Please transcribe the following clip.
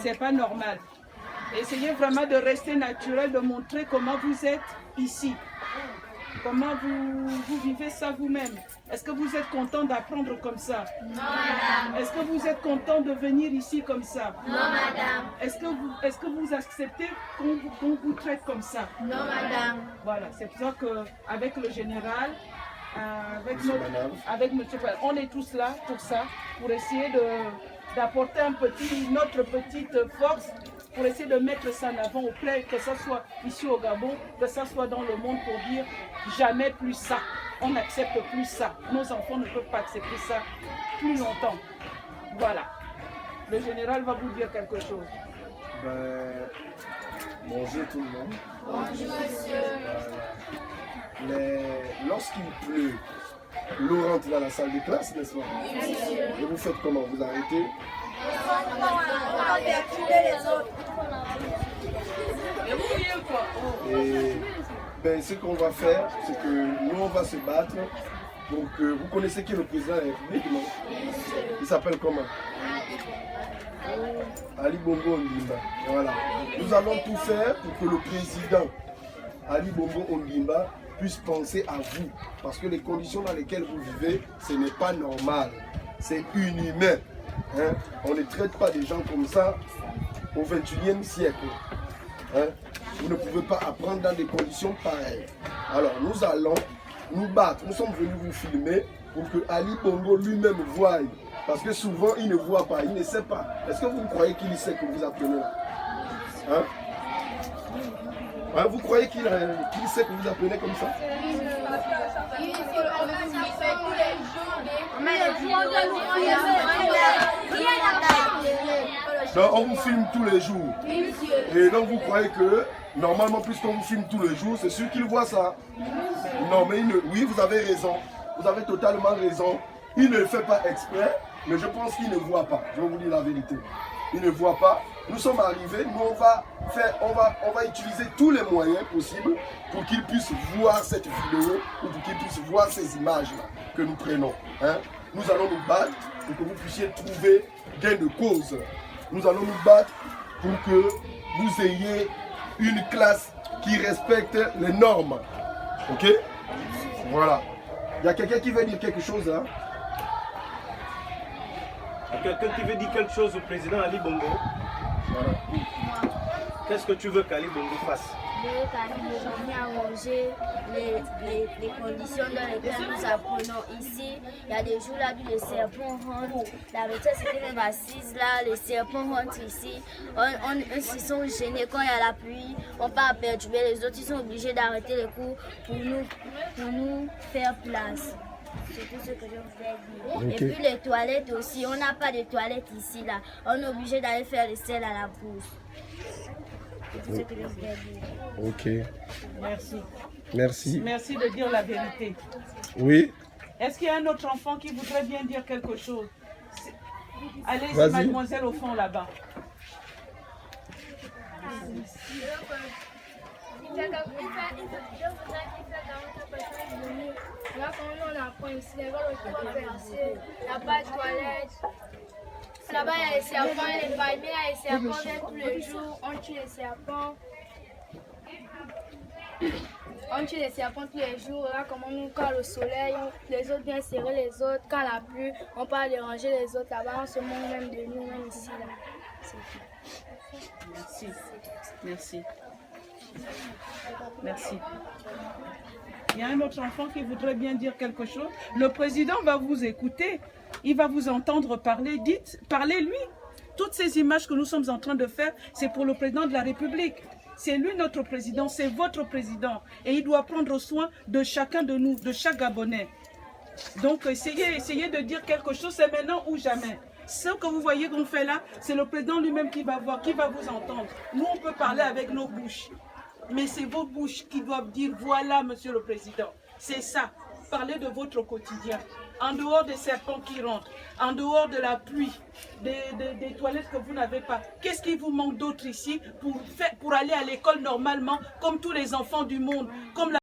c'est pas normal. Essayez vraiment de rester naturel, de montrer comment vous êtes ici. Comment vous vivez ça vous-même. Est-ce que vous êtes content d'apprendre comme ça? Non, madame. Est-ce que vous êtes content de venir ici comme ça? Non, madame. Est-ce que vous acceptez qu'on vous traite comme ça? Non, madame. Voilà, c'est pour ça qu'avec le général, avec monsieur, on est tous là pour ça, pour essayer d'apporter notre petite force, pour essayer de mettre ça en avant au plein, que ce soit ici au Gabon, que ce soit dans le monde, pour dire jamais plus ça. On n'accepte plus ça. Nos enfants ne peuvent pas accepter ça plus longtemps. Voilà. Le général va vous dire quelque chose. Bonjour tout le monde. Bonjour, monsieur. Lorsqu'il pleut, l'eau rentre dans la salle de classe, n'est-ce pas? Oui, monsieur. Et vous faites comment? Vous arrêtez? On va perturber les autres. Et ce qu'on va faire, c'est que nous, on va se battre. Donc, vous connaissez qui est le président de la République, non? Il s'appelle comment? Ali Bongo Ondimba. Voilà. Nous allons tout faire pour que le président Ali Bongo Ondimba puisse penser à vous. Parce que les conditions dans lesquelles vous vivez, ce n'est pas normal. C'est inhumain. Hein? On ne traite pas des gens comme ça au 21e siècle. Hein? Vous ne pouvez pas apprendre dans des conditions pareilles. Alors nous allons nous battre. Nous sommes venus vous filmer pour que Ali Bongo lui-même voie. Parce que souvent il ne voit pas, il ne sait pas. Est-ce que vous croyez qu'il sait que vous appelez? Hein? Hein? Vous croyez qu'il sait que vous appelez comme ça? Donc on vous filme tous les jours. Et donc vous croyez que normalement puisqu'on vous filme tous les jours, c'est sûr qu'il voit ça. Non mais oui, vous avez raison. Vous avez totalement raison. Il ne le fait pas exprès, mais je pense qu'il ne voit pas. Je vais vous dire la vérité. Il ne voit pas. Nous sommes arrivés, nous on va utiliser tous les moyens possibles pour qu'il puisse voir cette vidéo ou pour qu'il puisse voir ces images-là que nous prenons. Hein? Nous allons nous battre pour que vous puissiez trouver gain de cause. Nous allons nous battre pour que vous ayez une classe qui respecte les normes. Ok? Voilà. Il y a quelqu'un qui veut dire quelque chose là? Quelqu'un qui veut dire quelque chose au président Ali Bongo? Voilà. Qu'est-ce que tu veux qu'Ali Bongo fasse? Je veux qu'Ali Bongo vienne arranger les conditions dans lesquelles nous apprenons ici. Il y a des jours là où les serpents rentrent. La maîtresse était même assise là, les serpents rentrent ici. Ils se sont gênés quand il y a la pluie. On part perturber les autres. Ils sont obligés d'arrêter les cours pour nous faire place. C'est tout ce que je voulais dire. Okay. Et puis les toilettes aussi, on n'a pas de toilettes ici là. On est obligé d'aller faire le sel à la bouche. C'est tout ce que je voulais dire. Ok. Merci. Merci. Merci de dire la vérité. Oui. Est-ce qu'il y a un autre enfant qui voudrait bien dire quelque chose? Allez, Vas-y. mademoiselle au fond là-bas. Là, quand on apprend ici, les gars, il n'y a pas de toilette. Là-bas, il y a les serpents, les palmiers, les serpents viennent tous les jours. On tue les serpents. On tue les serpents tous les jours. Là, comme on nous colle au soleil, les autres viennent serrer les autres. Quand la pluie, on part déranger les autres. Là-bas, on se moque même de nous, même ici. Là. Merci. Merci. Merci. Il y a un autre enfant qui voudrait bien dire quelque chose. Le président va vous écouter. Il va vous entendre parler. Dites, parlez-lui. Toutes ces images que nous sommes en train de faire, c'est pour le président de la République. C'est lui notre président, c'est votre président. Et il doit prendre soin de chacun de nous, de chaque Gabonais. Donc essayez de dire quelque chose, c'est maintenant ou jamais. Ce que vous voyez qu'on fait là, c'est le président lui-même qui va voir, qui va vous entendre. Nous, on peut parler avec nos bouches. Mais c'est vos bouches qui doivent dire, voilà, monsieur le président. C'est ça. Parlez de votre quotidien. En dehors des serpents qui rentrent, en dehors de la pluie, des toilettes que vous n'avez pas. Qu'est-ce qui vous manque d'autre ici pour aller à l'école normalement, comme tous les enfants du monde, comme la